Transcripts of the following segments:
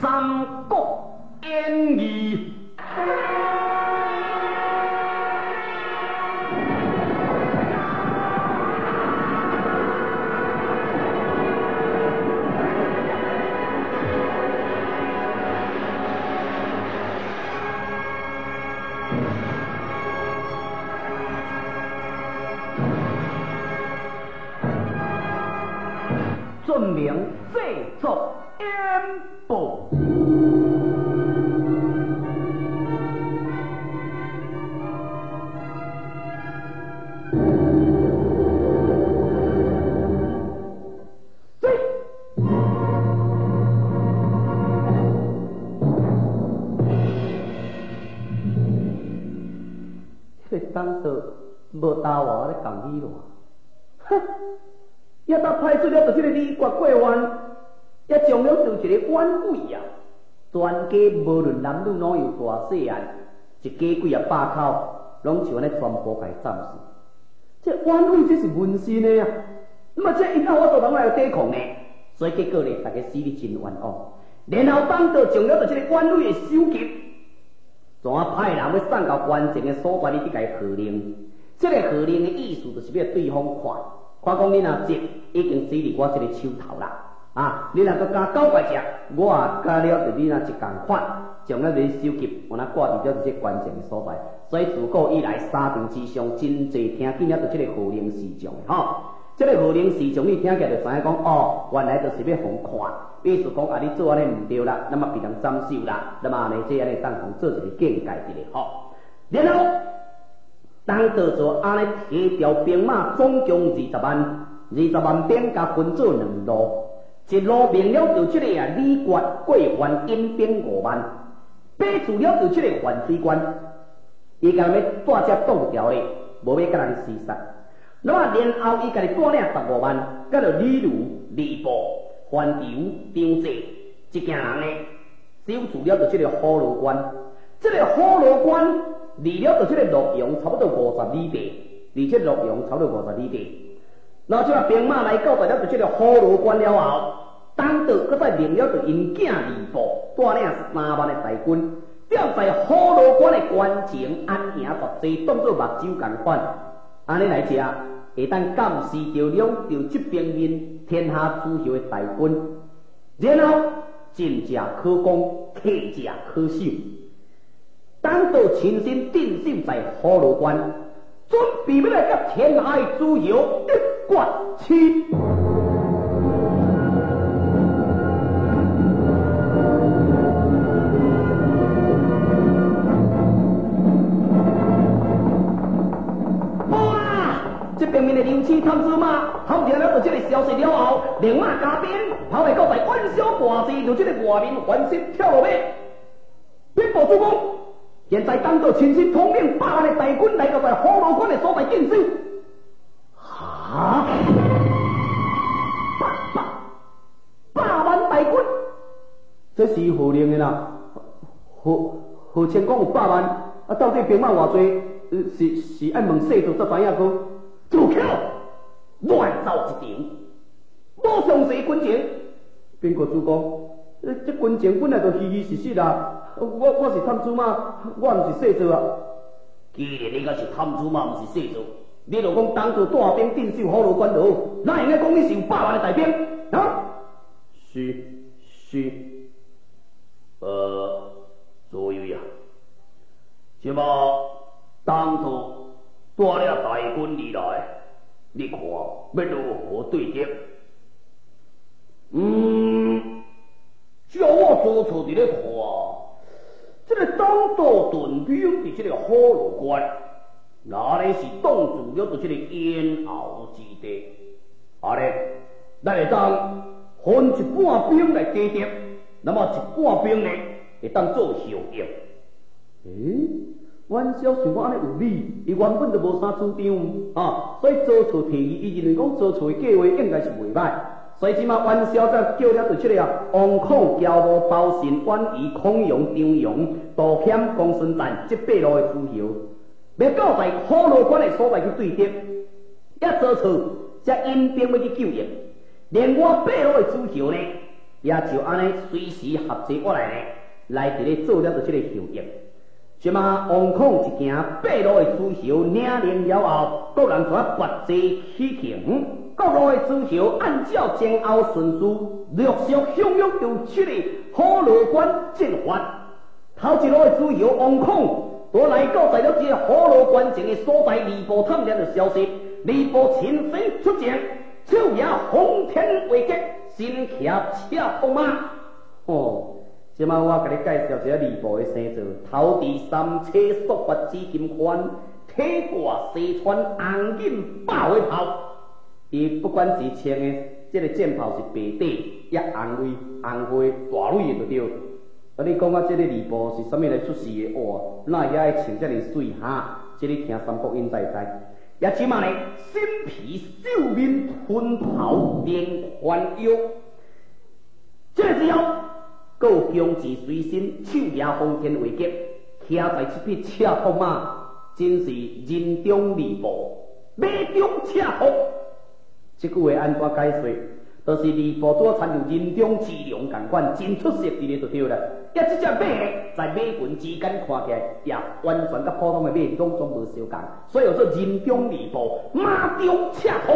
三国演义》。遵命制作演播。这当作无打我咧讲你咯，哼！也当派出了就这个李国过弯，也将了就一个冤鬼啊！全家无论男女老幼大细汉，一家几啊百口，拢像安尼全部来战死。这冤鬼这是文心的啊！那么这因后我都人来抵抗呢，所以结果呢，大家死得真冤枉。然后当到将了就这个冤鬼的首级，怎啊派人要送到关键的所在，你去甲伊号令。这个号令的意思就是要对方看讲你若接已经死伫我这个手头啦，啊！你若搁敢搞怪只，我啊加了就你若一共款，将咱的手机我若挂伫了这些关键的所在，所以自古以来沙场之上真侪听见了就这个号令示众的吼。这个号令示众你听起来就知影讲哦，原来就是要互看，意思讲啊你做安尼唔对啦，那么别人斩首啦，那么安尼这安尼当互做一个境界一个吼，然后。当到做安尼提调兵马总共20万，20万兵甲分做2路，一路命了就这个啊李国过还引兵5万，背住了就这个浣水关，伊甲要带只挡掉咧，无要甲人厮杀。那么然后伊家己带领15万，甲着李儒、李布、樊稠、张济一行人咧，守住了就这个虎牢关，这个虎牢关。离了就这个洛阳差不多50里地，而且洛阳差不多50里地。然后这个兵马来到在了就这个虎牢关了后，当到搁再命了就因囝李布带领3万的大军，要在虎牢关的关前安营作战，当作目睭共款。安尼来吃，会当监视着两条这边面天下主要的大军，然后进者可攻，退者可守。当到亲身镇守在虎牢关，准备要来甲天下的诸侯一决起。哇！这边面的刘七探子马，他听了这个消息了后，连马加鞭，跑来到在晚宵大时，就这个外面环身跳落马，禀报主公。现在当到亲身统领100万的大军来到在虎牢关的所在镇守，啊！100万大军，这是号令的啦。号称讲有100万，啊，到底兵马偌济？是爱问细主才知影个。住口！乱造一场，无详细军情。边个主公？这军情本来就虚虚实实啦。我是探子马，我毋是细作啊。既然你个是探子马，毋是细作，你就讲当初带兵镇守虎牢关就好，哪会讲你是有100万的大兵啊？是，左右啊，什么当初带了大军而来，你看要如何对敌？照我左侧伫咧看。这个当道屯兵伫这个虎牢关，哪里是挡住了就这个咽喉之地？啊咧，咱会当分一半兵来抵敌，那么一半兵呢会当做效用。阮小想我安尼有理，伊原本就无啥主张啊，所以左侧提议，伊认为讲左侧的计划应该是袂歹。所以即马元宵则叫了就这个王孔、骄傲、包信、婉仪、孔融、张扬、杜谦、公孙瓒这8路的诸侯，要到在虎牢关的所在去对敌，一做错则引兵要去救援，连我8路的诸侯呢，也就安尼随时合作过来呢，来伫咧做了着即个效益。即马王孔一行八路的诸侯领令了后，各人全拔济起行，各路的诸侯按照前后顺序，陆续向向这个虎牢关进发。头一路的诸侯王孔，都来到在了这个虎牢关前的所在，李布探听着消息，李布亲身出征，手也轰天威击，身骑赤兔马。哦。即摆我甲你介绍一下吕布的生造：头第三车速发紫金环，体挂西川红印豹的炮。伊不管是穿的即个箭炮是白底，也红灰大蕊的就对。啊，你讲啊，即个吕布是啥物来出世的？哇，哪会遐穿遮尔水哈？即个听三国应知知。也即马呢，身披秀面吞袍，连环腰。这个时候。各强自随身，手也轰天威击，骑在这匹赤兔马，真是人中吕布，马中赤兔。这句话安怎解说？就是吕布拄参入人中之龙共款，真出色伫咧就对了。也这只马在马群之间看起来，也完全甲普通的马拢总无相共，所以叫做人中吕布，马中赤兔。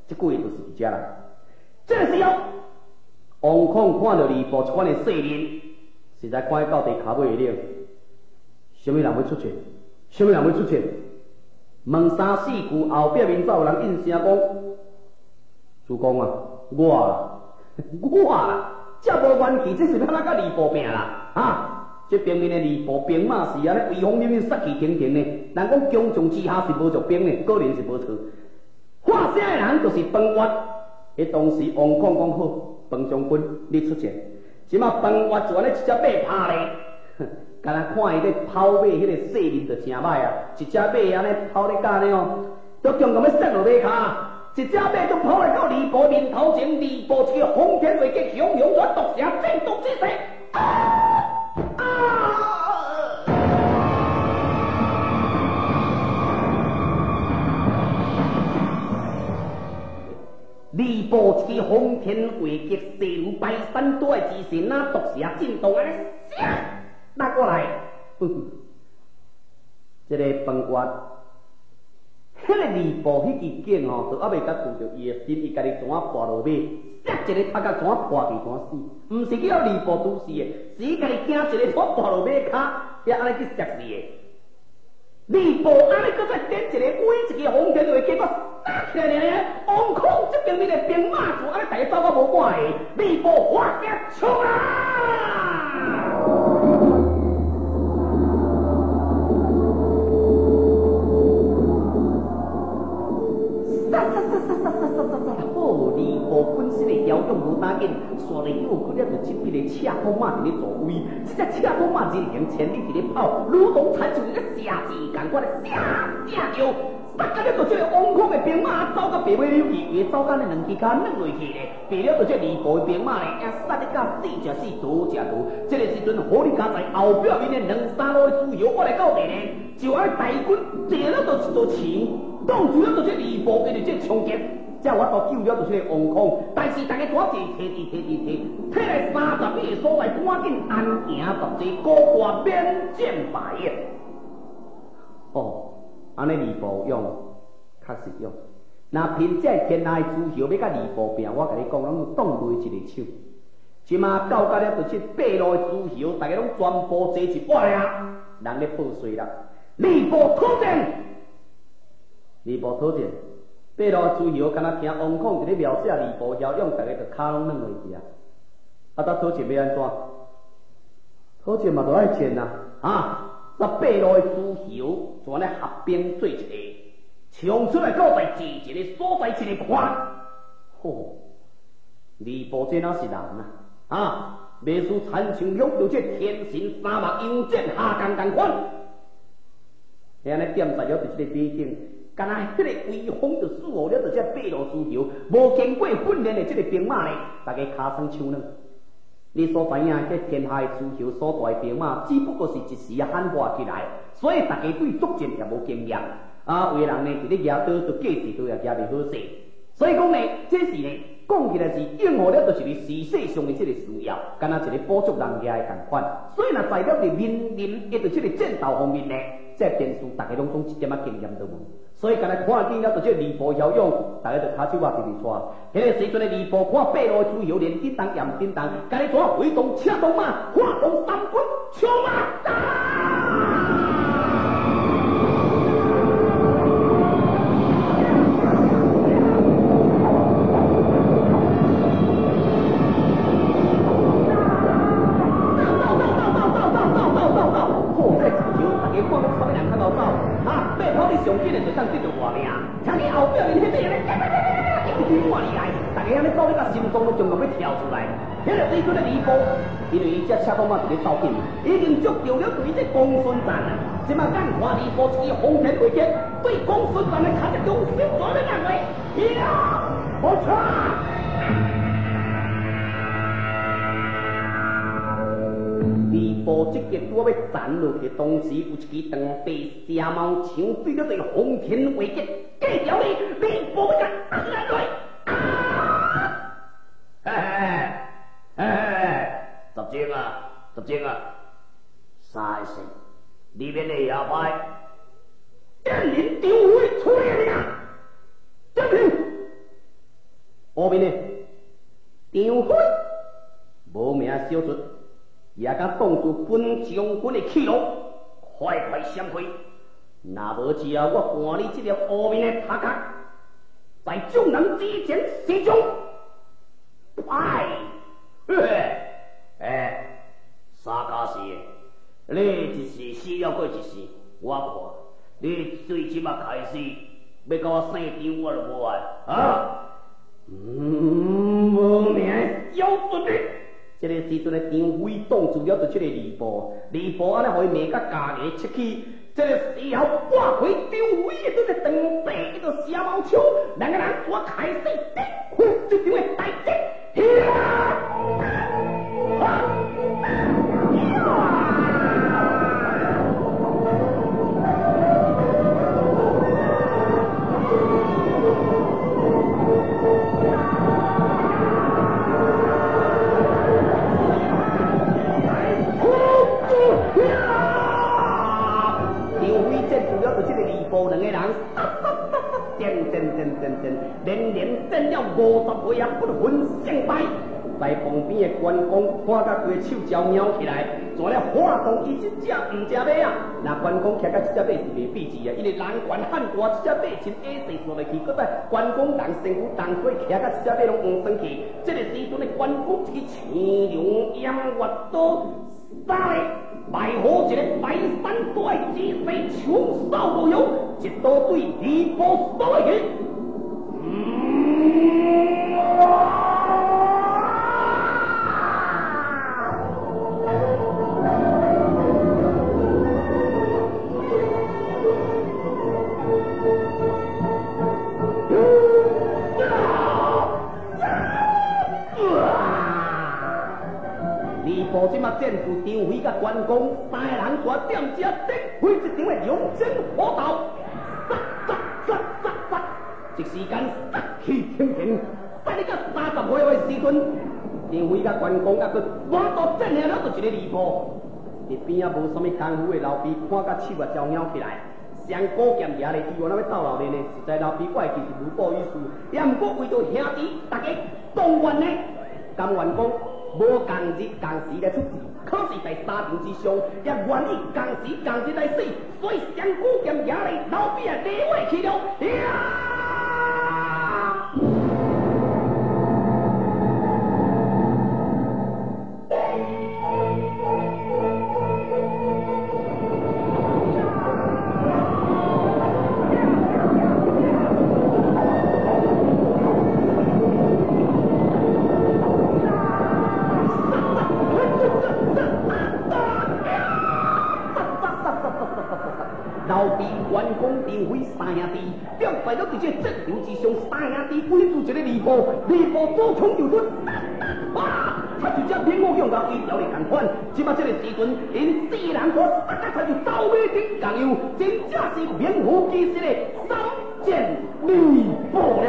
这句话就是伫遮啦。这个时候。王孔看到吕布这款的势力，实在看到底骹尾了。什么人要出战？什么人要出战？问三四句后，壁面走有人应声讲：“主公啊，我啦，这无元气，这是要哪甲吕布拼啦？啊，这边面的吕布兵马是安尼威风凛凛、杀气腾腾的，人讲强将之下是无着兵的，个人是无错。话声的人就是彭越，迄当时王孔讲好。”彭将军，你出战，即马彭越就安尼一只马拍咧，敢若看伊咧跑马迄个势力就真歹啊！一只马安尼跑咧干呢哦，都强到要摔落马骹，一只马都跑来到吕布面头前，吕布一个轰天威击，雄雄转毒蛇，震动之势，吕布一个轰天威击，势如排山倒的之势，那毒蛇震动安尼，拉过来，这个彭越，迄个吕布迄支剑吼，都还未甲拄着伊的身，伊家己怎啊跋落马，摔一个头壳怎啊破去怎啊死，毋是叫吕布拄死的，是伊家己惊一个怎啊跋落马骹，也安尼去摔死的。吕布安尼搁再点一个威一个轰天威击，我打起来呢！王孔这边面的兵马就安尼大家走到无赶的，吕布发声冲啊！哦，吕布本身的骁勇无打紧，煞来又搁了就这匹的赤兔马伫咧助威，这只赤兔马人形千里伫咧跑，如同参像一个射箭共款的射叫。杀到了就这个王孔的兵马走到白马溜去，伊走到那两只脚软落去咧，白了就这吕布的兵马咧，也杀得到死者死，夺者夺。这个时阵，好你家在后表面的两三路的诸侯过来到地咧，就安大军坐了就一座墙，挡住了就这吕布跟着这冲击。这我都救了就这个王孔，但是大家怎提来30米的所在，赶紧安行十字，高挂免战牌的。哦。安尼吕布用，确实用。那凭这天下的诸侯要甲吕布拼，我甲你讲，拢挡袂一个手。即马到甲了，就是八路的诸侯，大家拢全部坐一半呀，人咧报税啦。吕布讨战，吕布讨战，八路的诸侯敢若听王孔伫咧描写吕布骁勇，大家就骹拢软落去啊。啊，搭讨战要安怎？讨战嘛，就爱战啊！啊！那八路的诸侯就安尼合兵做一个，冲出来到在自一个所在一个看，吼！吕布这哪是人啊？袂输参像拥有这天神三目勇战下降同款。你安尼点在了伫这个马顶，敢若迄个威风就输互了着这八路诸侯，无经过训练的这个兵马咧，大家骹酸手软。你所知影，这天下的诸侯所带兵马，只不过是一时喊话起来，所以大家对作战也无经验。啊，有的人呢，伫咧举刀就计时都也举袂好势。所以讲呢，这是呢，讲起来是应付了，就是你时势上的这个需要，敢若一个补足人家的同款。所以若在了伫面临伊着这个战斗方面呢，这电视大家拢讲一点仔经验都无。所以，刚才看见了，就这吕布骁勇，大家就卡手啊，直直带。迄个时阵的吕布看八路诸侯连叮当严叮当，家己怎挥动车动马，发动三军冲啊！上紧的就当得到活命，听你后壁面迄个咧，一直骂你来，大家安尼走，你甲心脏都终于要跳出来。迄个时阵的吕布，因为伊只车动马伫咧走紧，已经捉到了对这公孙瓒啊。即马眼看吕布一个轰天飞剑，对公孙瓒的脚一用手抓咧硬嘞，呀，好错！吕布即个拄要斩落去，同时有一支长白蛇矛枪对了对轰天飞剑，计条你吕布要甲按下来。十精啊，十精啊，三声，里面的哑巴，电林张飞出来了，张飞，后面呢，张飞无名小卒。也甲挡住本将军的去路，快快闪开！若无只要我换你这条乌面的头壳，在众人之前示众，三家事，你一时死了过一时，我看你最起码开始要甲我姓张，我就无爱啊！无名小卒的。这个时阵的张飞挡住了，就这个吕布，吕布安尼互伊骂甲家己出去。这个时候，拨开张飞的这个长白一个蛇矛枪，两个人我开始开这场的大战。两个人连战了50回合，不分胜败。在旁边的关公看甲规手脚瞄起来，怎了发动伊这只唔只马啊？那关公骑甲这只马是袂比字啊，因为人悬汉大，这只马真矮细坐落去，搁再关公人身躯重，所以骑甲这只马拢唔生气。这个时阵的关公一个青龙偃月刀，杀咧！埋好一个排山倒海之势，枪扫无用，一刀对吕布扫下去。吕布即马战住张飞甲关公三个人，带点只顶开一场的龙争虎斗，一时间杀气腾腾。等你到30回合的时阵，张飞甲关公甲佮满都战下了，就一个吕布。伫边仔无啥物功夫的老毕，看甲手啊招摇起来。上古剑爷咧，伊原来要斗老练呢，实在老毕怪其实无补于事，也毋过为着兄弟大家同愿呢，甘愿讲。无共日共时来出事，可是在沙场之上，也愿意共时共日来死，所以上古剑也嚟老毕啊，理会去了呀。老毕、关公、张飞三兄弟，表在了伫这战场之上，三兄弟围住一个吕布，吕布左冲右突，啊！他就只兵我用到伊条的同款。即马这个时阵，因四人所杀甲才就走马顶共样，真正是名副其实的三剑吕布了。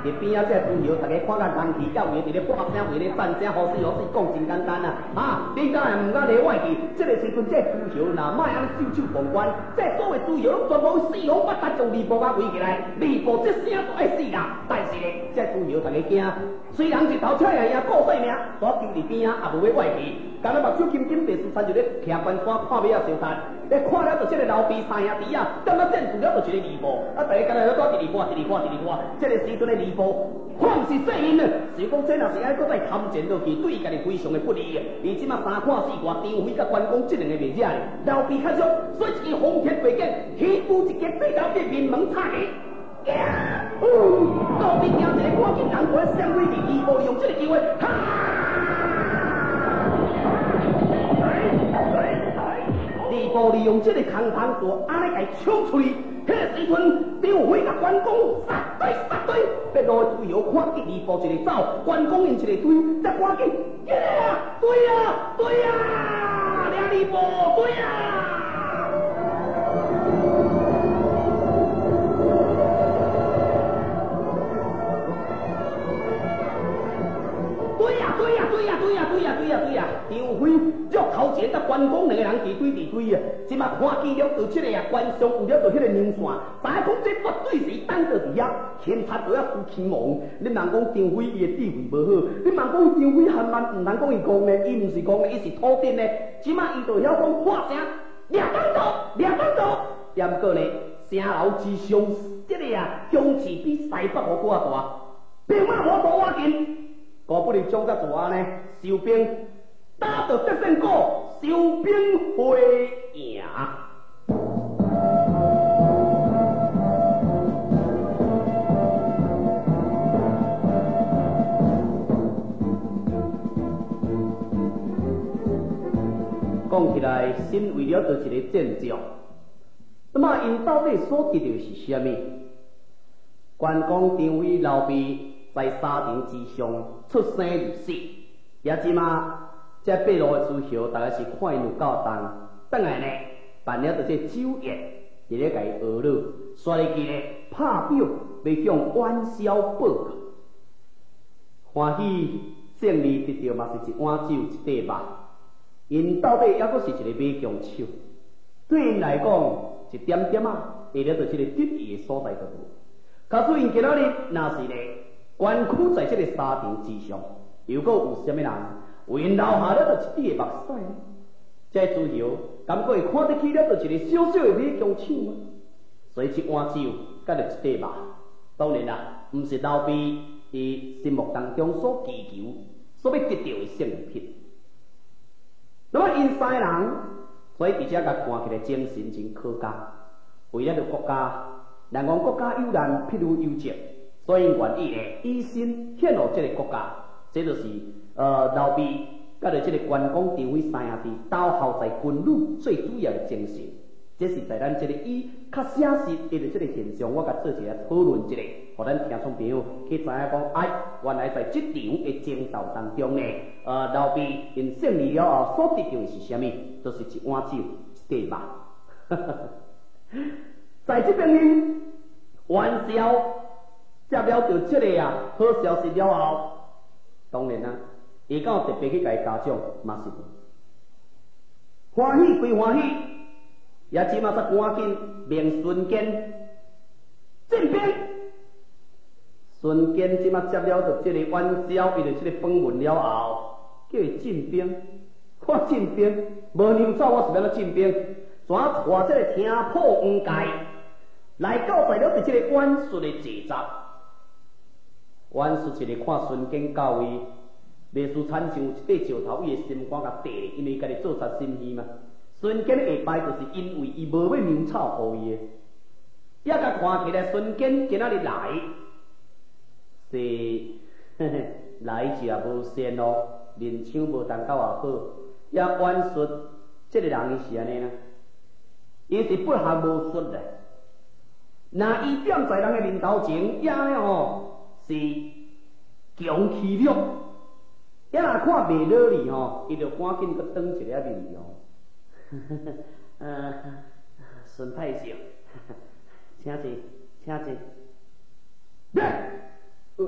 伫边仔这猪油，大家看甲人气要为伫咧喊声，为咧赞声，好死好死，讲真简单啊！啊，恁敢会毋敢咧外去？这个时阵这猪油若莫安尼手手碰关，这所有猪油拢全部四方八达将李波甲围起来，李波这声都爱死啦！但是咧，这猪油大家惊，虽然一头车也也顾性命，煞丢伫边仔也无要外去，干那目睭金金，第四餐就咧徛关山看尾仔烧炭。咧看了就这个老毕三兄弟啊，等到镇住了就一个李波，啊，大家干那咧带一二看，这个时阵的李波，看是细因了，是讲这若是爱搁再tham战落去，对伊家己非常的不利啊！伊即马三看四看，张飞甲关公这两个袂惹哩，老毕较弱，所以一支红天飞剑，起步一击对头变面门插起。老毕惊一个赶紧人过相对去，李波利用这个机会，哈！李波利用这个空堂做安尼甲冲出去，迄个时阵，张飞甲关公杀对，别路猪油看见李波一个走，关公因一个追，再赶紧，对啊，俩李波对啊！对呀！张飞约头前甲关公两个人伫对啊！即马看见了到这个啊，关上有了到迄个人线，知影讲这绝对是等到伫遐，牵插到遐输天王。你人讲张飞伊的地位无好，你人讲张飞汉慢，唔通讲伊讲呢？伊唔是讲呢，伊是土丁呢。即马伊就晓讲喊声，掠当走，也毋过呢，城楼之上，这个啊，凶器比西北河搁较大，兵马无多我紧。我不如将这大呢，收兵打到得胜果，收兵回营。讲起来，身为了着一个战将，那么因到底所得到是虾米？关公、张飞、老毕。在沙场之上出生入死，也即马这八路的诸侯，大概是看因有够重，等下呢办了这酒宴，伫咧甲伊娱乐，刷入去呢拍表要向元宵报告，欢喜胜利得到嘛是一碗酒一块肉，因到底还阁是一个马强手，对因来讲一点点啊，为了着这个得意的所在就无。假使因今仔日若是呢？关खु在这个沙场之上，又搁有啥物人为因留下了着一滴目屎呢？这诸侯敢过会看得起了着一个小小的马强手吗？所以一碗酒甲着一块肉，当然啦，毋是老毕伊心目当中所祈求、所要得到的胜利品。那么因三人，所以而且甲看起来精神真可嘉，为了着国家，人讲国家有难，譬如有责。所以愿意咧，以身献予这个国家，这就是老毕甲着这个关公、张飞三兄弟斗后在军旅最主要的精神。这是在咱这个以较写实的这个现象，我甲做一个讨论一下，互咱听众朋友去知影讲，哎，原来在这场的争斗当中呢，老毕因胜利了后所得到的是啥物？就是一碗酒，一块肉。在这边呢，元宵。接了着这个啊好消息了后，当然啦，伊敢有特别去甲伊嘉奖，嘛是欢喜归欢喜，也即马才赶紧命孙坚进兵。孙坚即马接了着这个元宵，伊就这个访问了后，叫伊进兵。看进兵，无牛走，我是要进兵，怎带这个听破黄界来到在了着这个元帅的坐宅。元帅一个看孙坚到位，袂输产生有一块石头，伊的心肝甲地，因为家己做贼心虚嘛。孙坚下摆就是因为伊无要牛草互伊的，也甲看起来孙坚今仔日来是来者无善咯，面相无同够也好。也元帅这个人伊是安尼啦，伊是不学无术的。那伊点在人的面头前，也呢吼。是强气力，也若看袂落你吼，伊就赶紧搁转一个面容。孙太守，请坐，请坐。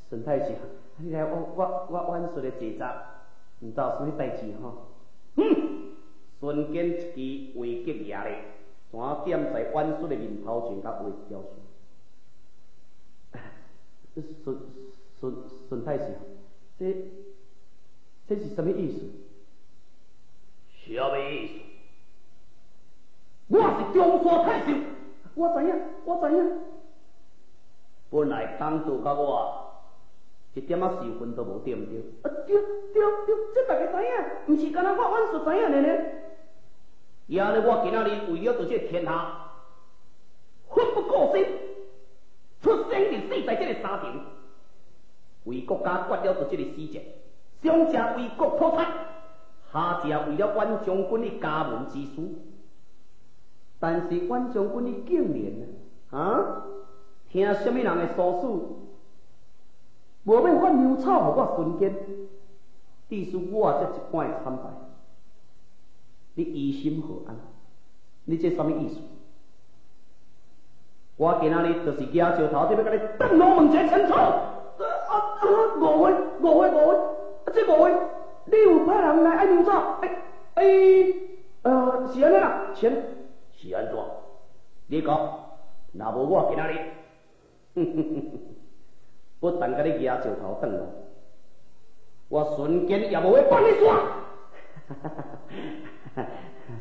孙太守，你来我阮孙的坐席，毋知有啥物代志吼？孙坚一支围击牙咧，怎点在阮孙的面头前甲画雕塑？孙太守，这是什么意思？什么意思？我是中山太守，我知影。本来当做甲我一点仔受分都无，对毋对？对，这大家知影，毋是干那我阮所知影的呢。也咧，我今仔日为了着这天下，奋不顾身，出生入死在这个沙场，为国家决了着这个死战，上者为国破产，下者为了阮将军的家门之事。但是阮将军的竟然听什么人的所事，无要发牛草互我孙坚，致使我这一般的惨败。你疑心何安？你这什么意思？我今仔日就是举石头，就要甲你登龙门前清楚。误会，这误会，你有派人来爱牛草？是安尼啦，是安怎？你讲，若无我今仔日，不但甲你举石头登龙，我孙坚也无会放你煞。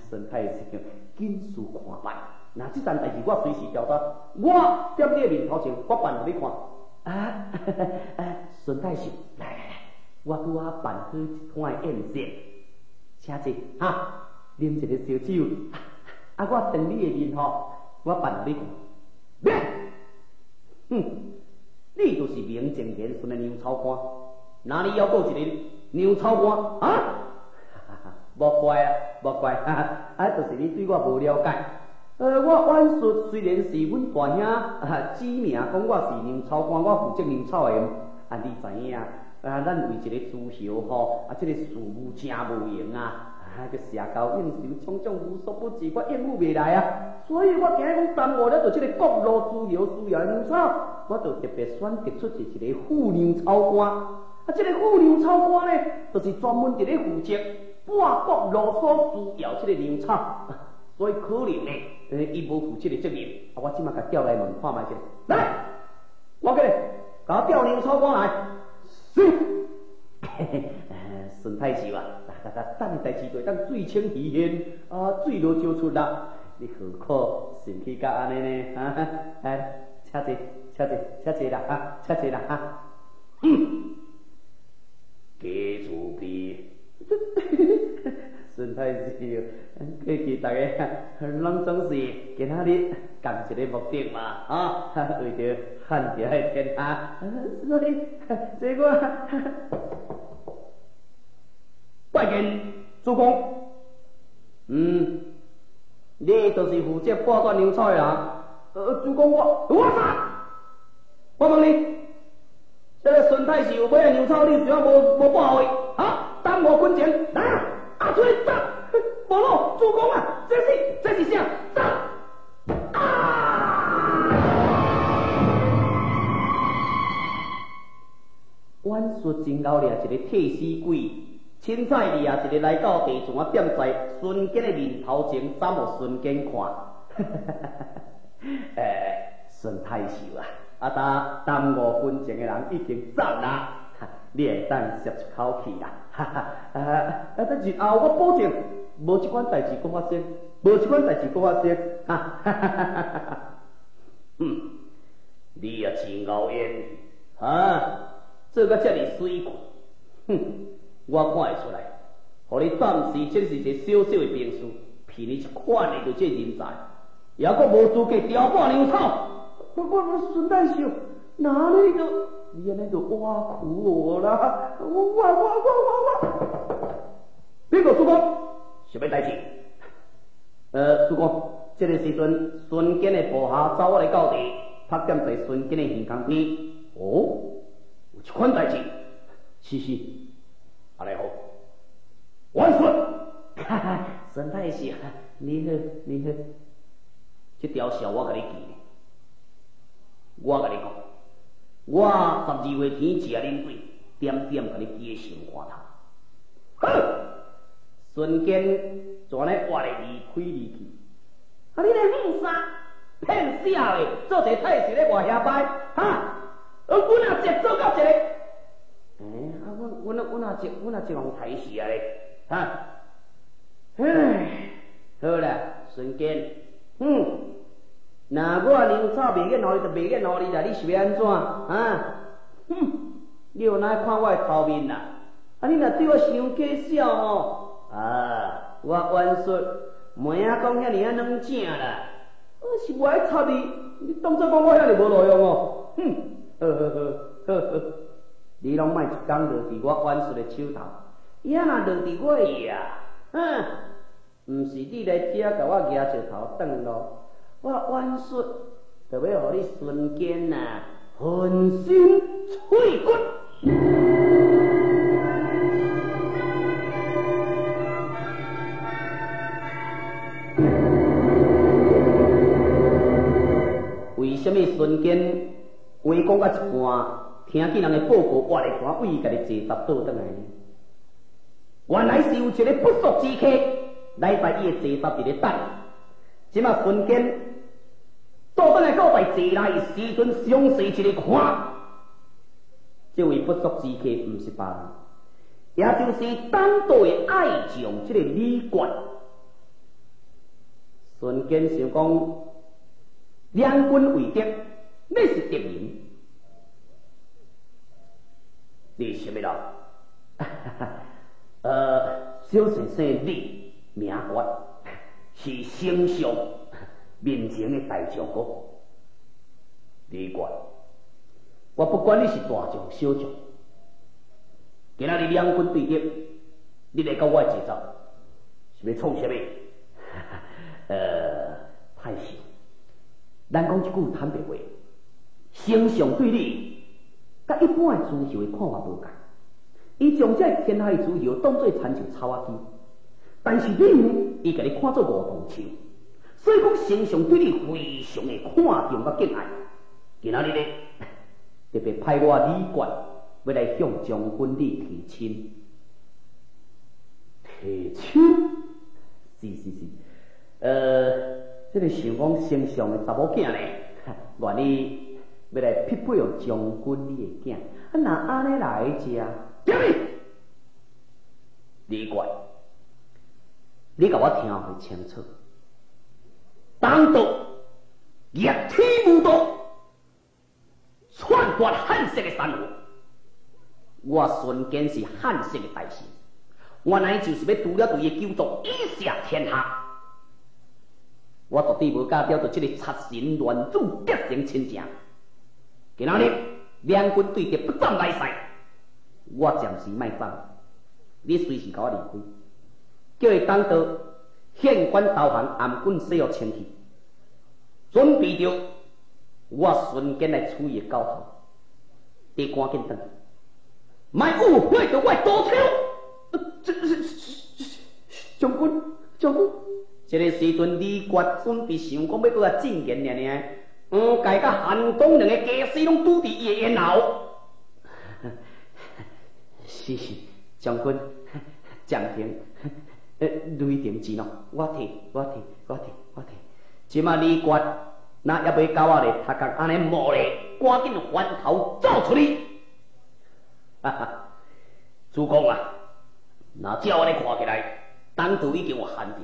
孙太守，紧事看办。那这件代志我随时调查，我踮你的面头前，我办互你看。孙太守，来，我拄仔办好一款宴席，请坐啉一个烧酒。我当你的面吼，我办互你看。你就是名正言顺的牛草官，哪里还佫一个牛草官？无怪，就是你对我无了解。我阮叔虽然是阮大兄指名讲我是牛草官，我负责牛草的，你知影咱为一个诸侯吼，这个事务真无用个社交应酬，种种无所不至，我应付袂来所以我今日讲耽误了，就这个各路诸侯需要牛草，我就特别选择出一个副牛草官。这个副牛草官呢，就是专门伫咧负责半国路所需要这个牛草，所以可能呢，伊无负这个责任。我即马甲调来问看卖者，来，我过来，甲我调牛草官来。是，孙太守等的代志就当水清鱼现，水落石出啦。你何苦生气甲安尼呢？请坐啦，请坐啦家主婢。孙太守，过去大家拢总是今仔日共一个目的嘛，为着汉朝的天下，所以这我拜见主公。你就是负责拨段牛草的人。主公我啥？我问你，这个孙太守买的牛草，你想无拨予伊？耽误军情，来出来走！无咯，主公这是啥？走！阮叔真老咧，一个替死鬼，凊彩哩一个来到地上点在孙坚的面头前，怎互孙坚看？孙太守耽误军情的人已经走啦。你会当吸一口气啦，等日后我保证，无这款代志搁发生，你也真熬烟，做甲遮尔水过，我看会出来，互你暂时只是一个小小的兵士，骗你一款的就这人才，也搁无资格调半牛草。我孙太守，哪里个？你安尼就挖苦我啦！我，别个主公，什么代志？主公，这个时阵孙坚的部下找我来到地，拍点在孙坚的耳旁边。有这款代志，是，安尼好，万岁！哈哈，孙太师，你好，这条笑我甲你记咧。我甲你讲，我12月天食恁水，点点甲你接上看头。好，瞬间全来活咧离开离去。啊，你咧哼啥？骗啥咧？做一个太师咧外遐摆，哈？阮阿姐做到一个，阮阿一王太师啊咧，哈？唉，好啦，孙坚，那我娘草袂瘾互你，就袂瘾互你啦，你是要安怎？啊？你有哪看我的头面啦？啊，你若对我伤假笑吼，啊，我冤说门仔讲遐尔冷静啦，我是无爱插你，你当作讲我遐尔无路用哦，好，你拢莫一工落伫我冤说的手头，伊若落伫我呀，毋是你来遮甲我举石头转咯，我冤说就要互你瞬间啊浑身脆骨。为什么瞬间话讲到一半，听见人的报告，我来全为家己坐搭倒转来呢？原来是有一个不速之客来在伊的坐搭伫咧等，即马瞬间倒转来到在坐来的时阵，详细一个看，这位不速之客毋是别人，也就是当道的爱将这个李冠。瞬间想讲，两军为敌，你是敌人，你是咩人？小先生你名官是丞相面前的大将军，李冠。我不管你是大将小将，今仔日两军对敌，你来到我的节奏，是要创啥物？太师，咱讲一句坦白话，丞相对你，甲一般的诸侯的看法无共。伊将这天下的诸侯当作亲像草仔鸡，但是你呢，伊甲你看作梧桐树，所以讲丞相对你非常的看重甲敬爱。今仔日呢，特别派我李冠要来向将军你提亲。提亲？是。这个想讲丞相的查某囝呢，愿意要来匹配将军你的囝，那安尼来食？叫你李冠，你甲我听会清楚。当道逆天无道，篡夺汉室的山河，我瞬间是汉室的大臣，原来就是要除了对伊救助，以下天下。我绝对无假调着这个贼神乱子结成亲情。今仔日两军对敌不战来赛，我暂时莫走，你随时甲我离开，叫伊当道县官投降，暗棍洗好清气，准备着我瞬间来处伊的狗头，你赶紧转去，莫误会着我刀手。将军。这个时阵，李国准备想讲要搁甲进言尔，家甲韩东两个家私拢拄伫伊的咽喉。是，将军，将军，雷霆之怒，我替。即马李国那也袂到我咧，他讲安尼无咧，赶紧翻头走出去。主公啊，那照我咧看起来，当道已经有限着。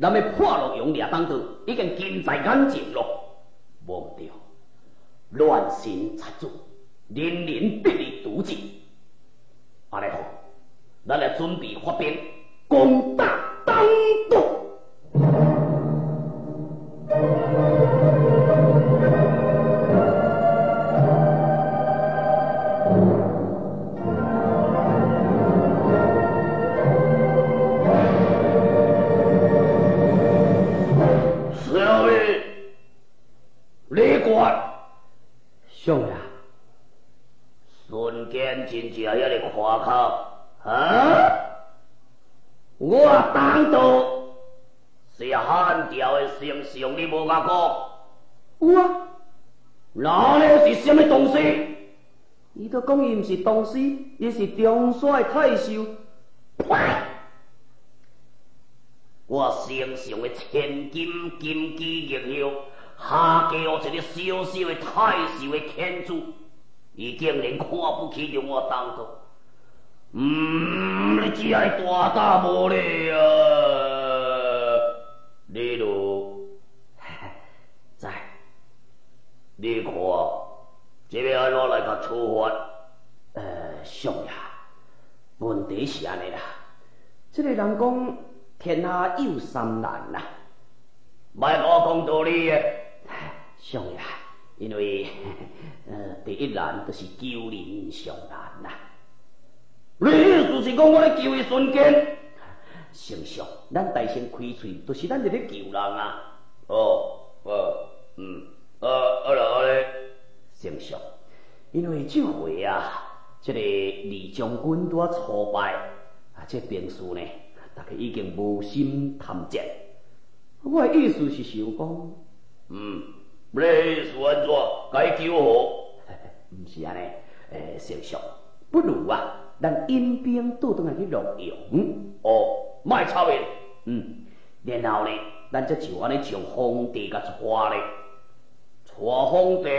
咱要破落用掠当道，已经近在眼前咯。无毋对，乱臣贼子，人人得以堵之。安尼好，咱来准备发兵，攻打当道。相爷，孙外口，我当道是汉朝的丞相，你无甲讲？有啊，那呢是什么东西？伊都讲伊毋是东西，伊是中山的太守。我丞相的千金金鸡玉后，下嫁予一个小小的太守的天子，伊竟然看不起着我当道。你只爱大胆无礼啊！你如在，你看，这要安怎来甲处罚？相爷，问题是安尼啦，这个人讲天下有三难啦，莫甲我讲道理的。相爷，因为第一难就是救人上难啦。你意思是讲我咧救伊孙坚？丞相，咱大声开喙，就是咱伫咧救人啊。好咧，丞相，因为这回啊，这个李将军拄啊挫败，这兵士呢，大家已经无心参战。我的意思是想讲，你意思安怎？该救我？毋是安尼，丞相，不如啊，咱引兵倒转来去洛阳。莫插面。然后呢，咱则就安尼将皇帝甲抓咧。带皇帝，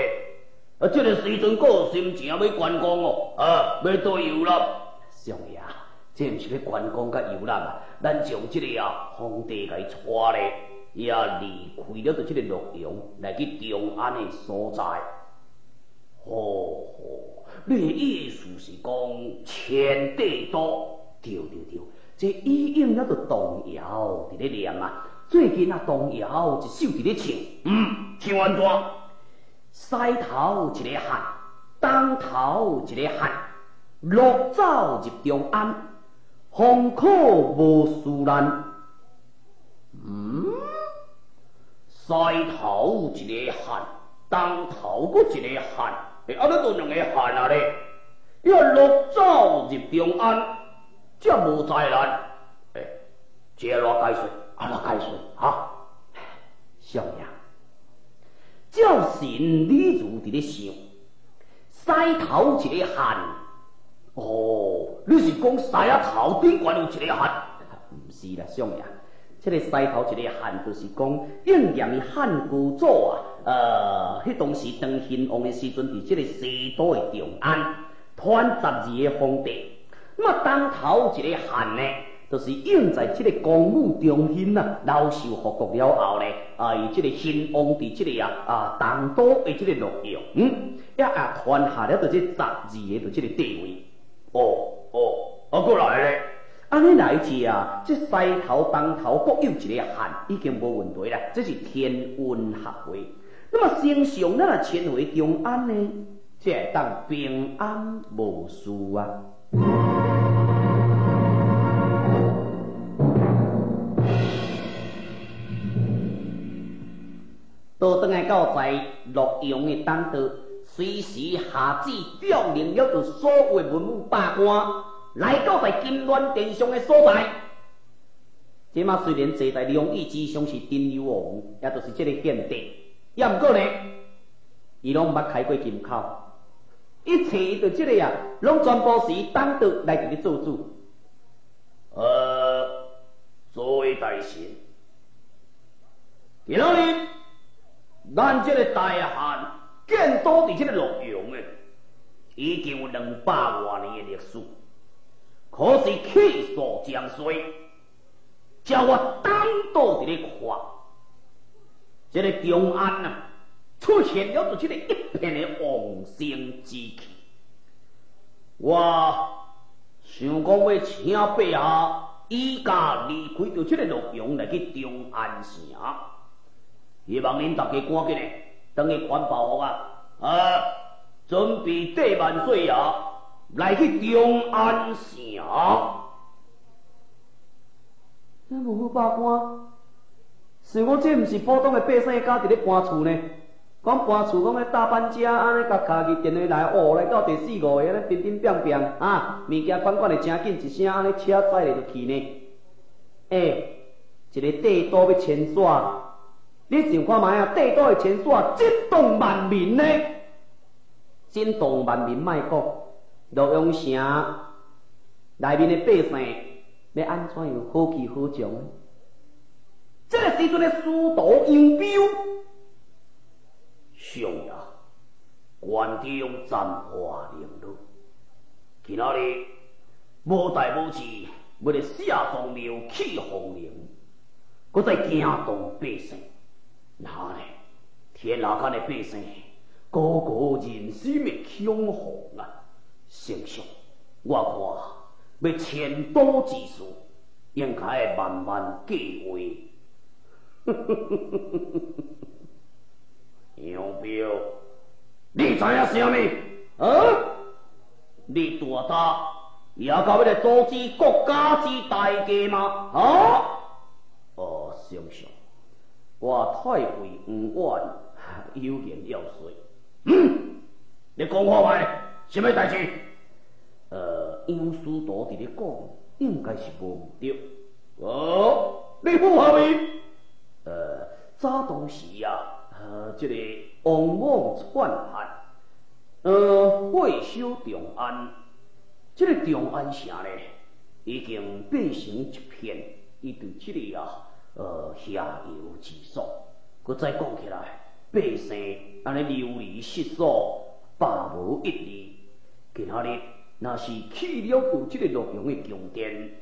这个时阵有心情要观光哦，要倒游览。相爷，这毋是要观光甲游览啊，咱将这个皇帝甲伊带咧，也离开了到这个洛阳，来去长安的所在。你的意思是讲迁帝都？对，这已应了着童谣伫咧念啊。最近童谣一首伫咧唱，唱安怎？西头一个汉，东头一个汉，陆走入长安，风口无事难。西头一个汉，东头搁一个汉，安尼都两个汉啊咧？要陆走入长安，这无灾难。这安怎解说？相爷，照神理如伫咧想，西头一个汉，你是讲西头顶悬有一个汉？毋是啦，相爷，这个西头一个汉，就是讲应验汉高祖迄当时当兴王的时阵，伫这个西都的长安，传12个皇帝。那么东头一个汉呢？就是应在这个光武中兴老受复国了后呢，以这个兴王伫这个东都的这个洛阳，也传下了到这12个到这个地位。过来咧，安尼来起这西头东头各有一个汉，已经无问题啦，这是天运合会。那么丞相咱若迁回长安呢，才会当平安无事啊。倒转来到在洛阳的东道，随时下旨调令了着所有文武百官，来到在金銮殿上的所在。这马虽然坐在龙椅之上是真有王，也就是这个献帝，也毋过呢，伊拢毋捌开过金口，一切着这个拢全部是东道来伫咧做主。所谓大神，今日咱这个大汉建都伫这个洛阳诶，已经有200多年的历史，可是气数将衰。叫我当道伫咧看，这个长安出现了这个一片的旺盛之气。我想讲要请陛下依家离开到这个洛阳来去长安城，希望恁大家赶紧等去传报我准备1万岁来去长安城。文武百官，是我这毋是普通的百姓家伫咧搬厝呢？讲搬厝讲咧搭班车，安尼甲家己电话来，来到第4、5个，安尼乒乒乓乓啊，物件款款的真紧，一声安尼车载咧就去呢。一个帝都要迁徙，你想看觅啊？帝都的迁徙震动万民呢？震动万民莫讲，洛阳城内面的百姓要安怎样好气好将？这个时阵的师徒杨彪，上呀，关中斩花灵路，今仔日无代无志，为了下宗庙起风铃，搁再惊动百姓，那呢？天下间的百姓个个人心的恐慌啊！丞相，我看要迁都之事，应该会慢慢计划。杨彪，你知影啥物？你大大也到要来阻止国家之大计吗？丞相，我太尉黄婉有言要说。你讲话来，什么代志？杨师徒伫咧讲，应该是无对。你符合未？早当时啊，这个王莽篡汉，会守长安，这个长安城呢，已经变成一片，伊对这个下游之所。佮再讲起来，百姓安尼流离失所，罢无一利。今仔日若是去了到这个洛阳的宫殿，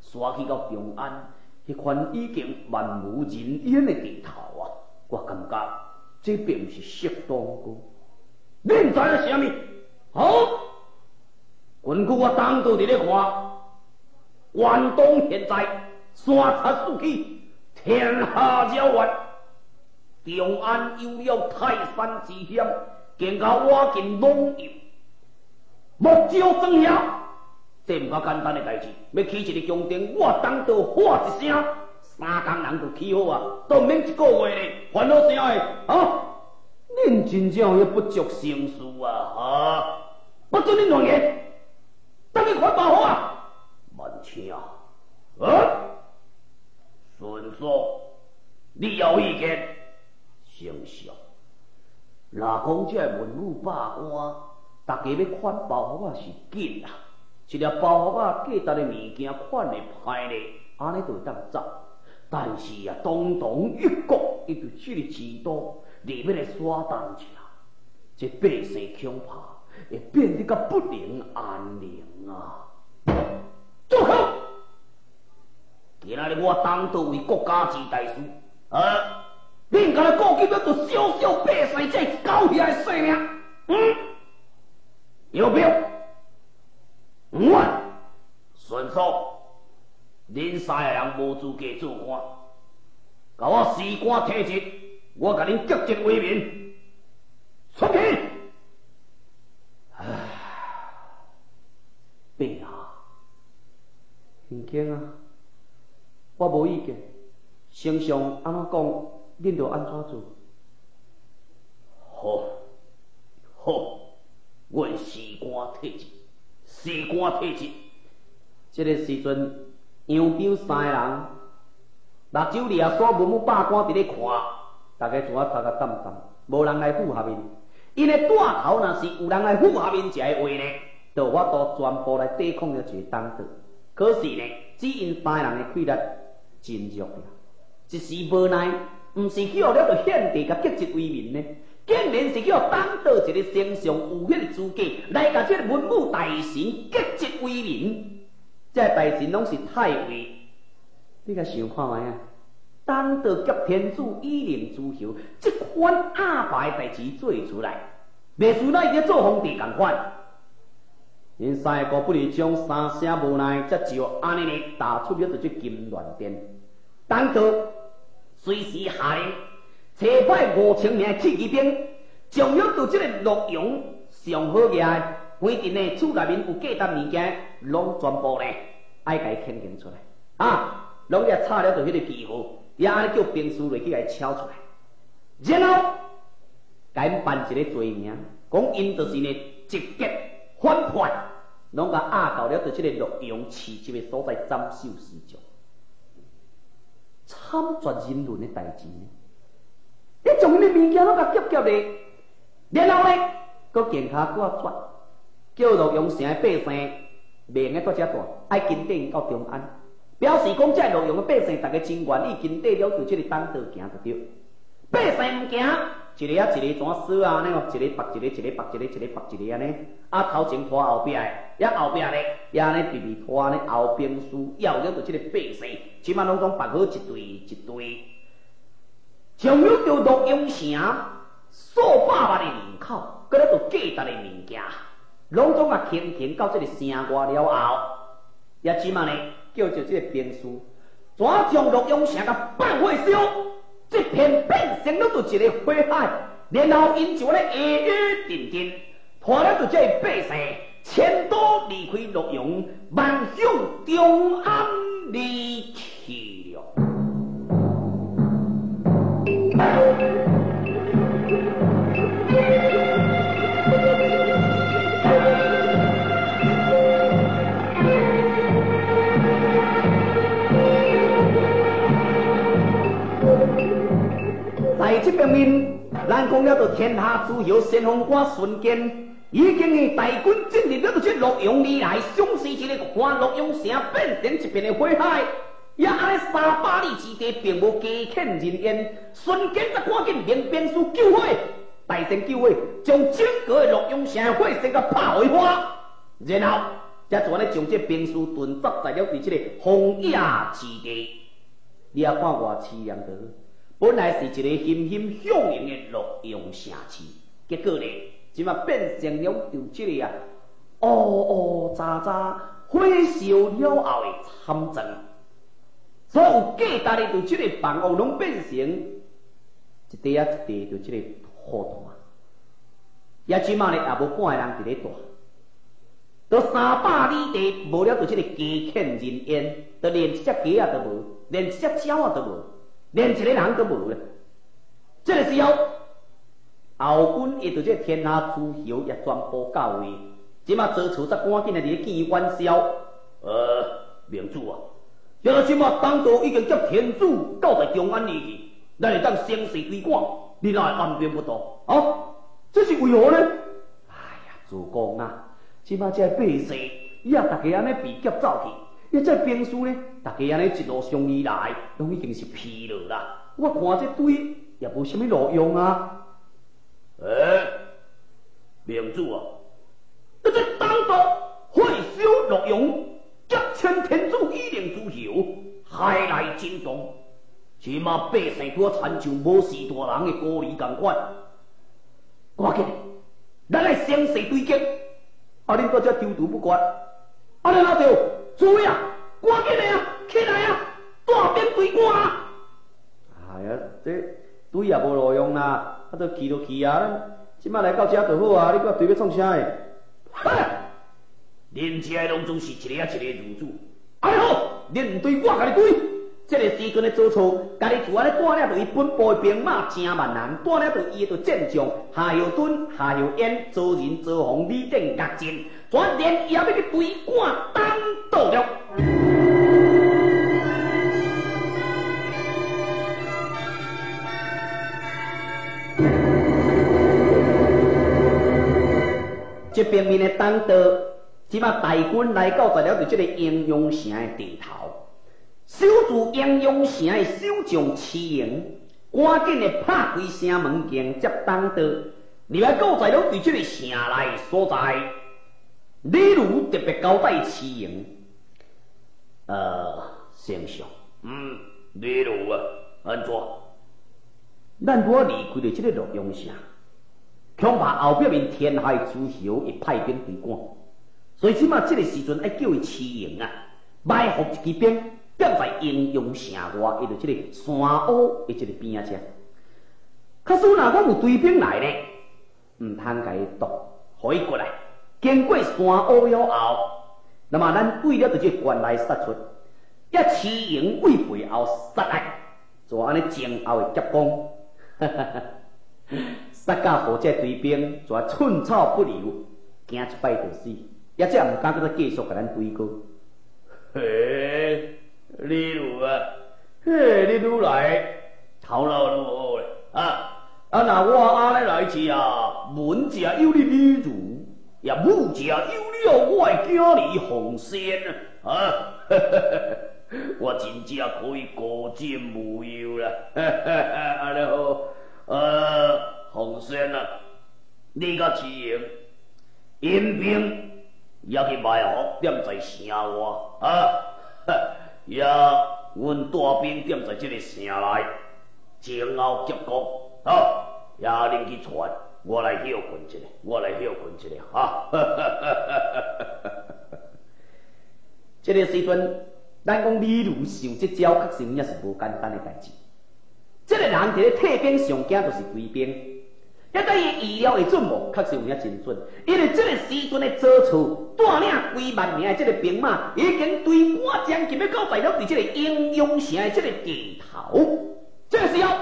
刷去到长安，迄款已经万无人烟的地头啊，我感觉这并不是适当个。恁知影啥物？根据我当初伫咧看，关东现在山贼四起，天下扰乱，长安有了泰山之险，更加挖进龙游，目睭睁遐。这唔较简单的代志，要起一个宫殿，我当到喊一声，3工人就起好啊，都唔免1个月呢，烦恼啥个？恁真正有不足成事啊！不准恁乱言，等你看办好啊！慢请顺说，你有意见？丞相，若讲这文武百官，大家要款包袱啊是紧啊。一粒包袱啊，价值的物件款的歹咧，安尼就会当走。但是啊，东东一国伊就这个制度，里面来耍动一下，这百姓恐怕会变得较不能安宁啊！住口！今仔日我当作为国家之大事，恁敢来顾及了着小小百姓这狗血的性命？有标？顺说，恁3个人无资格做官，甲我辞官退职，我甲恁革职为民。出去！爸啊，唔惊啊，我无意见，丞相安怎讲，恁就安怎做。好，阮辞官退职。辞官退职，这个时阵，杨彪3个人，目睭掠煞文武百官伫咧看，大家怎啊头壳淡淡，无人来附和面。因的带头若是有人来附和面，一个话呢，就我都全部来抵抗了一个党党。可是呢，只因3个人的气力真弱了，一时无奈，毋是去互了着献地甲革职为民呢。竟然是去互当到一个丞相有迄个资格来甲这个文武大臣革职为民，这大臣拢是太尉，你甲想看觅啊？当到急天子以令诸侯，这款阿爸的代志做出来，袂输咱伊咧做皇帝共款。因3个不如将3声无奈，才就安尼呢打出了这金銮殿，当到随时下令。找派5000名铁骑兵，将要到这个洛阳上好嘢，规定呢厝内面有价值物件，拢全部呢爱甲伊牵引出来，拢也插了到迄个记号，也安尼叫兵士落去甲伊敲出来，然后甲因办一个罪名，讲因就是呢直接反叛，拢甲压到了伫即个洛阳市集的所在斩首示众，惨绝人伦的代志呢。你将因的物件拢甲劫劫咧，然后呢，搁剑骹搁绝，叫洛阳城的百姓命个搁遮大，爱跟缀因到中安。表示讲，这洛阳的百姓，大家真愿意跟缀了，就即个当道行就对。百姓唔行，一个啊一个怎锁啊呢？一个绑一个，一个绑一个，一个绑一个安尼。啊，头前拖后壁的，也后壁咧，也安尼直直拖呢。后兵书要了，就即个百姓，即马拢总绑好一队一队。上了到洛阳城，数百万的人口，搁咧着价值的物件，拢总啊轻轻到即个城外了后，也即马呢。叫做这个兵士，怎将洛阳城甲放火烧？这片变成了就一个火海，然后因就咧夜夜定定，拖了就这个百姓迁都离开洛阳，万向中安离去了。在这边面，咱讲了到天下诸侯先锋官瞬间，已经以大军进入了到这洛阳里来，上时一个看洛阳城变成一片的火海，也安尼300里之地，并无加欠人烟，瞬间则赶紧领兵士救火，大声救火，将整个的洛阳城的火势甲拍开花，然后才全咧将这兵士屯扎在了伫这个荒野之地。你也看偌凄凉的。本来是一个欣欣向荣的洛阳城市，结果呢，即马变成了就即个乌乌渣渣、火烧了后的惨状。所有价值的就即个房屋拢变成一地啊一地，就即个糊涂啊！也即马呢也无半个人伫咧住，都300里地无了，就即个家欠人烟，就连一只鸡啊都无，连一只鸟啊都无。连一个人都无咧。这个时候，后军伊对这天下诸侯也全部到位，即马做厝则赶紧来伫咧见元宵。明主啊，要即马当道已经接天主交在中安里去，咱会当生死对管，你哪会安便不到？啊，这是为何呢？哎呀，主公啊，即马这百姓也大家安尼被劫走去。你这兵士呢？大家安尼一路上而来，拢已经是疲劳啦。我看这对也无什么路用啊。明主啊，这当道火烧洛阳，劫迁天子以令诸侯，害来惊动。即马百姓拄亲像无事大人的孤儿共款。赶紧，咱来生死对决。啊，恁到这丢毒不管，啊，恁老舅。注意啊！赶紧的啊，起来啊，大兵对赶啊！哎呀，这对也无路用啦，啊，都去就去啊！即摆来到遮就好啊，你搁对要创啥的？哼！恁遮拢总是一个啊一个如主，哎好，恁唔对我甲你对。这个时阵的做错，家己自安尼带了着伊本部的兵马正万人，带了着伊的战将夏侯惇、夏侯渊、周仁、周弘、李定、岳进，全连也要去对赶当道了。这边面的当道，即马大军来到在了着这个英阳城的地头。守住英阳城的守将齐营，赶紧的拍开城门迎接当道。另外，搁在了伫这个城内所在，李儒特别交代齐营，丞相，李儒啊，安怎？咱如果离开了这个洛阳城，恐怕后壁面天下诸侯会派兵追赶，所以即马这个时阵要叫伊齐营啊，埋伏一支兵。踮在英阳城外，伊就即个山屋的即个边仔遮。可是若讲有追兵来呢，唔通甲伊挡，互伊过来。经过山屋了后，那么咱为了就即关内杀出，一齐营为背后杀来，做安尼前后的夹攻。杀甲互这队兵全寸草不留，惊一摆就死，也只毋敢搁再继续甲咱对过。嘿，李儒啊，嘿，你愈来头脑愈好咧啊！那我安尼来吃啊，文者有你李儒，也武者有了我的囝儿奉先啊！我真正可以高枕无忧啦！安尼好，奉先啊，你甲志英引兵也去埋伏点在城外啊！也阮大兵点在这个城内，前后夹攻啊！也恁去传，我来休困一下，我来休困一下哈！这个时阵，咱讲李儒受这招，确实也是无简单的代志。这个人伫咧退兵上惊就是追兵，也等伊意料会准无，确实有影真准。因为这个时阵的左曹带领几万名的这个兵马，已经对我将近要到在了伫这个英勇城的这个地头。这个时候，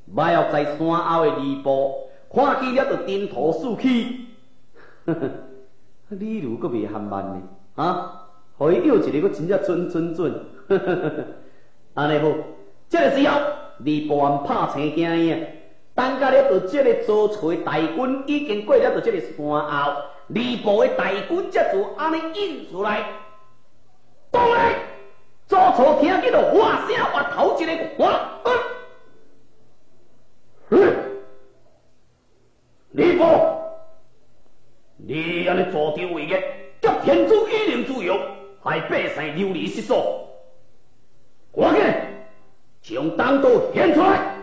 埋伏在山后的吕布看见了，就点头竖起。李儒阁袂含慢呢，啊，互伊诱一个，阁真正准。安尼好，这个时候。吕布安拍青惊影，等甲了到这个左曹的大军已经过了到这个山后，吕布的大军才就安尼引出来。当然，左曹听见了话声，挖头一个看，吕布，你安尼助纣为虐，甲天子以令自由，害百姓流离失所，赶紧！将当刀献出来！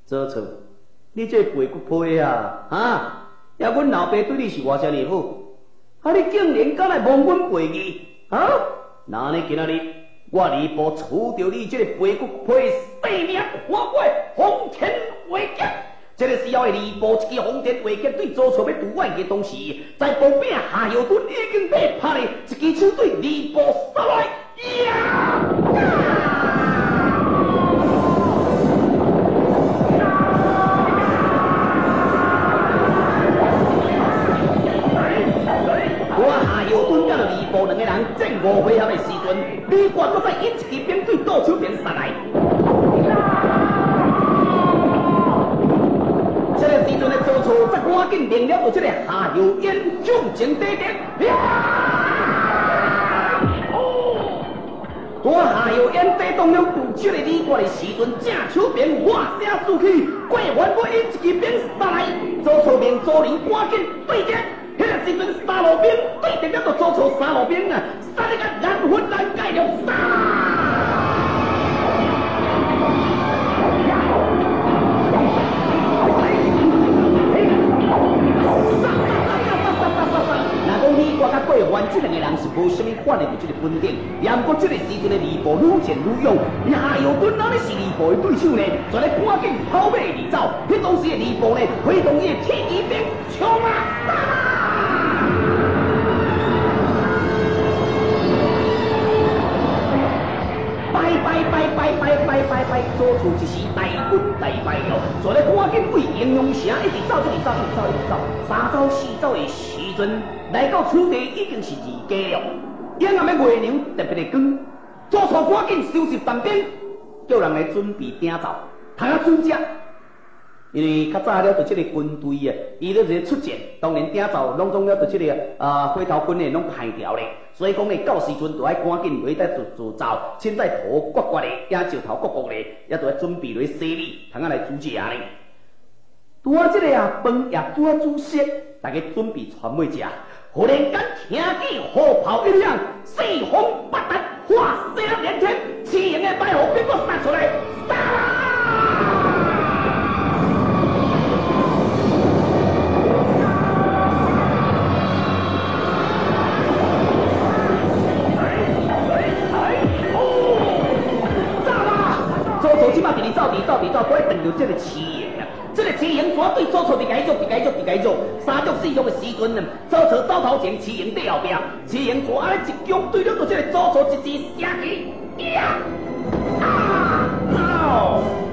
左曹，你这背骨皮啊！啊，也阮老爸对你是偌遮尔好，啊，你竟然敢来忘阮背义啊！那呢，今仔日我吕布除掉你这个背骨皮，性命看过轰天威劫。这个时候的吕布一支轰天威劫对左曹要渡岸的同时，在旁边夏侯惇已经被拍咧，一支手对吕布杀来，呀！吕布两个人正无回合的时阵，吕布搁再引一支兵对倒手边杀来。这个时阵的左曹则赶紧领了到这个夏侯渊向前抵敌。当夏侯渊抵挡了拄手的吕布的时阵，正手边话声竖起，过完要引一支兵杀来，左曹命左人赶紧对敌。迄个时阵，三路兵对敌了，就左曹三路兵啊，杀你个难分难解了，杀！若讲李国甲过完这两个人是无什么款的，就这个本领。也毋过这个时阵的吕布愈战愈勇，夏侯惇哪里是吕布的对手呢？就来赶紧跑马而走。迄当时的吕布呢，挥动伊的铁骑兵冲啊！杀！拜，左曹一时大军大败了，就咧赶紧为英雄城一直走，三走四走的时阵，来到此地已经是二更了。阴暗的月亮特别的光，左曹赶紧收拾战兵，叫人来准备点走，通啊煮食。因为较早了，就这个军队啊，伊咧是出战，当然点走拢总了，就这个火头军诶拢排掉咧。所以讲呢，到时阵就爱赶紧落在自走，凊彩头刮咧，也石头刮咧，也就爱准备落洗礼，通啊来煮食咧。拄啊，这个饭也拄啊煮熟，大家准备传尾食。忽然间听见火炮一响，四方八达，花声连天，赤营的摆火兵给杀出来，杀！即摆伫走，过来碰到这个赤营啊！这个赤营绝对左曹伫继续，三足四足的时阵，左曹走头前，赤营在后边，赤营就安尼一枪对了到这个左曹一支射击，呀！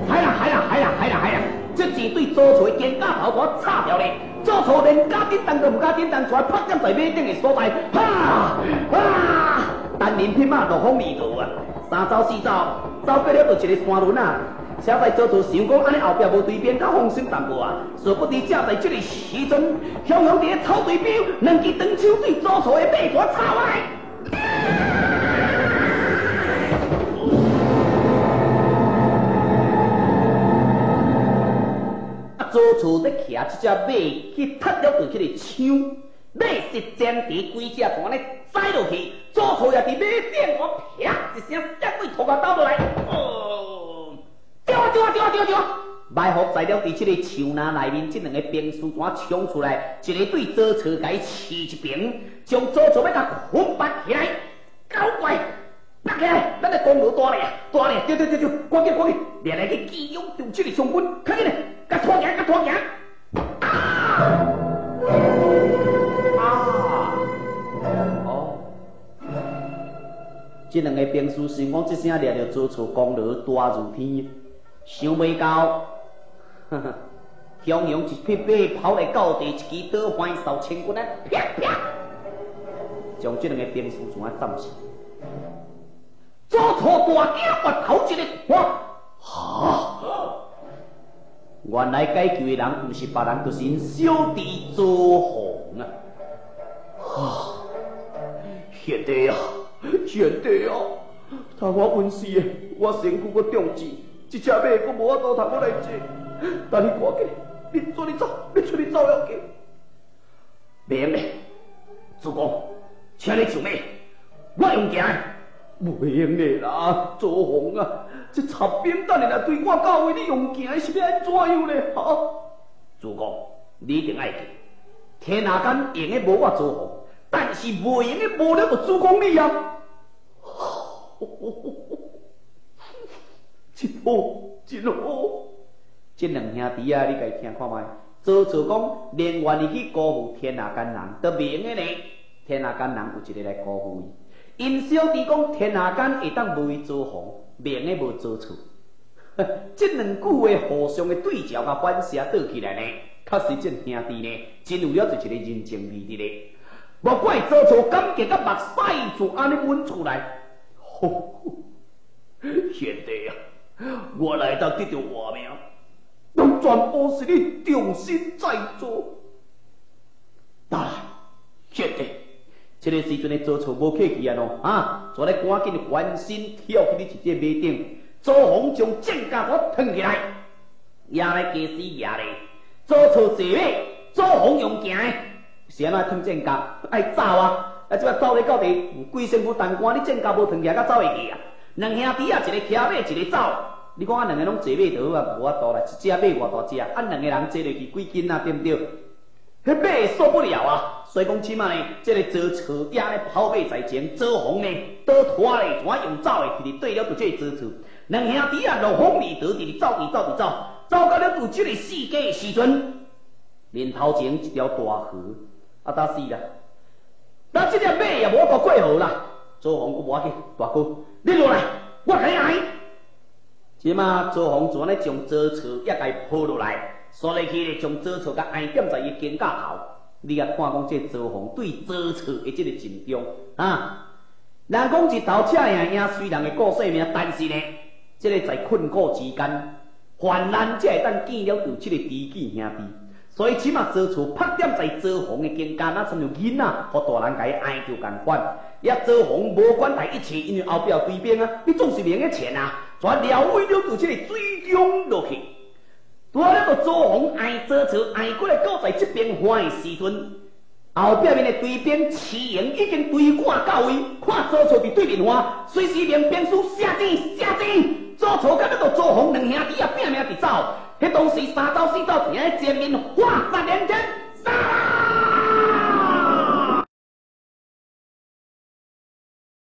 海啦！这这钱对左厝的肩胛头全插掉咧，左厝连加点动都唔加点动，全拍点在马顶的所在，单人匹马落风离路啊！三走四走，走过了就一个山轮啊！车在左厝想讲安尼后壁无对边，较放心淡薄啊！殊不知正在这个时阵，雄雄伫草堆边，两支长枪对左厝的马全插来。左厝咧骑这只马去踢了对这个枪，马是尖地规只全咧栽落去，左厝也伫马顶，我啪一声一对头壳倒落来，丢！埋伏在了伫这个树林内面，这两个兵士全冲出来，一个对左厝甲伊刺一柄，将左厝要甲捆绑起来，搞怪！绑起来，咱来公路大咧，丢，赶紧，连来去基勇中这个将军，快紧嘞，甲拖行！这两个兵士想讲，这声掠着左厝功劳大如天，想袂到，雄雄一匹马跑来到地，一支倒翻扫千军啊，啪，将这两个兵士全啊斩死。左厝大惊越头一个原来解救的人不是别人，就是因小弟左宏啊！兄弟啊，他我本事的，我身躯搁中箭，这只马搁无法度通我来坐，但你赶紧，你出去走了去。免嘞，主公，请你上马，我用行。袂用的啦，左宏啊，这插兵等下来对我到位，你用行是要安怎样呢？主公，你一定爱记，天下间用的无我左宏，但是袂用的无了个主公你啊！真好！这两兄弟啊，你家听看卖，左厝讲连愿意去辜负天下间人，都袂用的呢。天下间人有一个来辜负伊。因小弟讲天下间会当无伊左宏，命的无左厝，这两句话互相的对照甲反射倒起来呢，确实这兄弟呢，真有了就一个人情味的咧。无怪左厝感觉甲目屎就安尼滚出来。兄弟啊，我来当得到活命，拢全部是你重新再做。当然，兄弟。这个时阵的左厝无客气啊喏，所以赶紧翻身跳去你一只马顶，左宏将剑架给腾起来，压来加死压咧。左厝坐马，左宏用行的，是安怎腾剑架？爱走啊！啊，即摆走咧到底，规身躯重汗，你剑架无腾起来，甲走会去啊？两兄弟啊，一个骑马，一个走。你讲啊，两个拢坐马倒啊，无法度啦，一只马偌大只，啊，两个人坐落去几斤啊？对不对？迄马受不了啊！所以讲，起码呢，这个左厝也咧跑马在前，左宏呢倒拖咧，怎用走的？去对了就这左厝，两兄弟啊，落风里倒直走，走到了有这个世界的时阵，面头前一条大河，啊，打死啦！那这条马也无法过河啦。左宏我无要紧，大哥，你落来，我甲你挨。即马左宏怎咧将左厝也甲伊抱落来？刷落去咧，将左厝甲挨点在伊肩胛头，你啊看讲这左宏对左厝的这个尽忠啊！人讲一头赤赢虽然会顾性命，但是呢，这个在困苦之间，患难才会当见了有这个知己兄弟。所以起码左厝拍点在左宏的肩胛，那亲像囡仔，互大人甲伊挨着共款。也左宏无管待一切，因为后壁对面啊，你总是命的钱啊，全撩尾了就这个水中落去。拄好了个左宏挨左厝挨过来，到在这边换的时阵，后壁面的对边雌营已经追赶到位，看左厝伫对面换，随时连兵士下箭，左厝甲那个左宏两兄弟啊拼命伫走，迄当时三走四走，停在前面，画杀连天，杀！